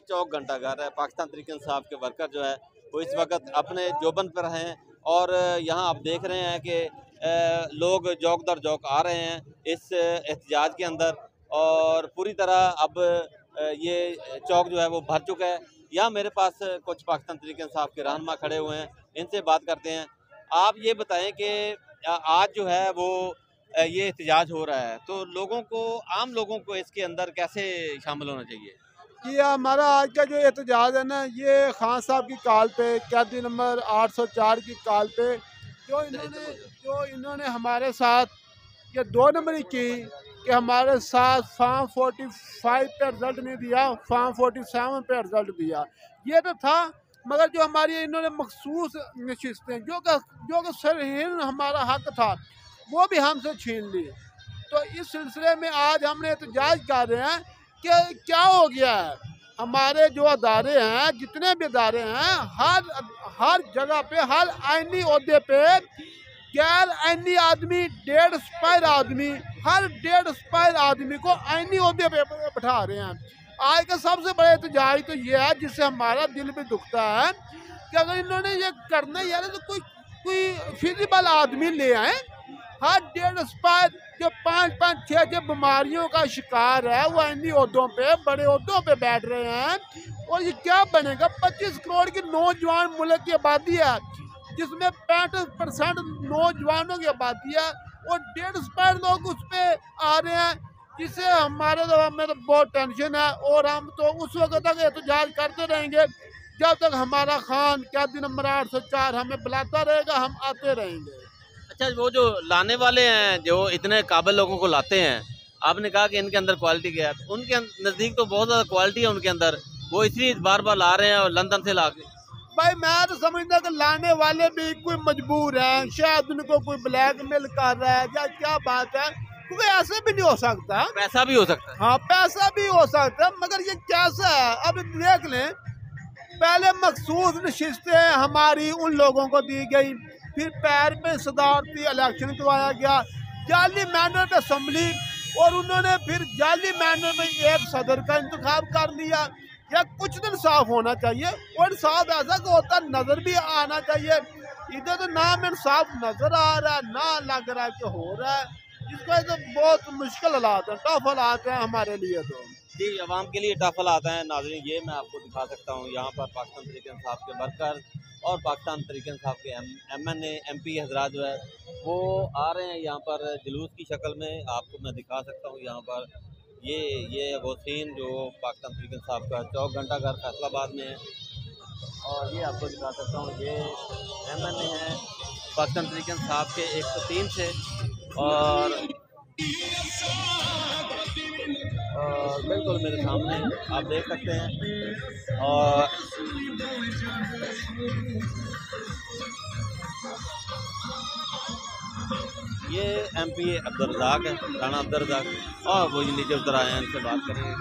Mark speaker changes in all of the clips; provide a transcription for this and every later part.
Speaker 1: चौक घंटाघर है। पाकिस्तान तहरीक इंसाफ के वर्कर जो है वो इस वक्त अपने जोबन पर हैं और यहाँ आप देख रहे हैं कि लोग जौक दर जौक आ रहे हैं इस एहतजाज के अंदर और पूरी तरह अब ये चौक जो है वो भर चुका है। यहाँ मेरे पास कुछ पाकिस्तान तहरीक इंसाफ के रहनुमा खड़े हुए हैं, इनसे बात करते हैं। आप ये बताएं कि आज जो है वो ये एहतजाज हो रहा है तो लोगों को, आम लोगों को इसके अंदर कैसे शामिल होना चाहिए?
Speaker 2: ये हमारा आज का जो एहतजाज है ना, ये खान साहब की कॉल पे, कैदी नंबर 804 की कॉल पे जो इन्होंने हमारे साथ ये 2 नंबरी की कि हमारे साथ फॉर्म 45 पे रिजल्ट नहीं दिया, फॉर्म 47 पे रिजल्ट दिया। ये तो था, मगर जो हमारी इन्होंने मखसूस नशिस्तें जो कि सरहीन हमारा हक था वो भी हमसे छीन ली। तो इस सिलसिले में आज हमने एहतजाज कर रहे हैं कि क्या हो गया है। हमारे जो अदारे हैं, जितने भी अदारे हैं, हर जगह पे, हर आईनी ओहदे पे गैर आईनी आदमी, 1.5 स्पायर आदमी, हर 1.5 स्पायर आदमी को आईनी ओहदे पे बैठा रहे हैं। आज का सबसे बड़ा एहतजाज तो ये है जिससे हमारा दिल भी दुखता है कि अगर इन्होंने ये करना ही है तो कोई फिजिबल आदमी ले आए। हर 1.5 स्पायर जो 5-5, 6-6 बीमारियों का शिकार है वो आईनी ओहदों पे, बड़े ओहदों पे बैठ रहे हैं। और ये क्या बनेगा? 25 करोड़ की नौजवान मुल्क की आबादी है जिसमें 65% नौजवानों की आबादी है और 1.5 स्पायर लोग उस पर आ रहे हैं, जिससे हमारे तो हमें तो बहुत टेंशन है। और हम तो उस वक्त तक एहतजाज करते रहेंगे जब तक हमारा खान कैदी नंबर 804 हमें बुलाता रहेगा, हम आते रहेंगे।
Speaker 1: अच्छा, वो जो लाने वाले हैं, जो इतने काबिल लोगों को लाते हैं, आपने कहा कि इनके अंदर क्वालिटी क्या है, उनके नज़दीक तो बहुत ज़्यादा क्वालिटी है उनके अंदर, वो इसलिए बार बार ला रहे हैं और लंदन से ला के।
Speaker 2: भाई मैं तो समझता कि लाने वाले भी कोई मजबूर है, शायद उनको कोई ब्लैकमेल कर रहा है या क्या बात है, क्योंकि ऐसे भी नहीं हो सकता।
Speaker 1: पैसा भी हो सकता है।
Speaker 2: हाँ, पैसा भी हो सकता है, मगर ये कैसा है? अब देख लें, पहले मखसूस नशिस्तें हमारी उन लोगों को दी गई, फिर पैर पे सदारती इलेक्शन करवाया गया, जाली मैनर पे असम्बली, और उन्होंने फिर जाली मैनर में एक सदर का इंतखाब कर लिया। या कुछ तो इंसाफ होना चाहिए और इंसाफ ऐसा कि होता नजर भी आना चाहिए। इधर तो ना में इंसाफ नजर आ रहा है, ना लग रहा है कि हो रहा है। इस वजह से बहुत मुश्किल हालात हैं, टफ हालात हैं हमारे लिए। तो
Speaker 1: जी, अवाम के लिए टफ हालात हैं। नाज़रीन, ये मैं आपको दिखा सकता हूँ, यहाँ पर पाकिस्तान तहरीक इंसाफ के वर्कर और पाकिस्तान तहरीक इंसाफ के MNA MP हजरात जो है वो आ रहे हैं यहाँ पर जुलूस की शक्ल में। आपको मैं दिखा सकता हूँ यहाँ पर ये वो सीन जो पाकिस्तान तहरीक इंसाफ का चौक घंटाघर फैसलाबाद में है। और ये आपको दिखा सकता हूँ, ये MNA है पाकिस्तान तहरीक इंसाफ के 103 से, और बिल्कुल मेरे सामने आप देख सकते हैं। और ये MP अब्दुल रज़ाक है, राणा अब्दुल रज़ाक, और वो नीचे उतर आए हैं, इनसे बात करेंगे।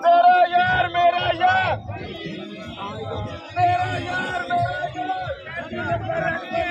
Speaker 2: मेरा यार मेरा यार, मेरा यार मेरा यार।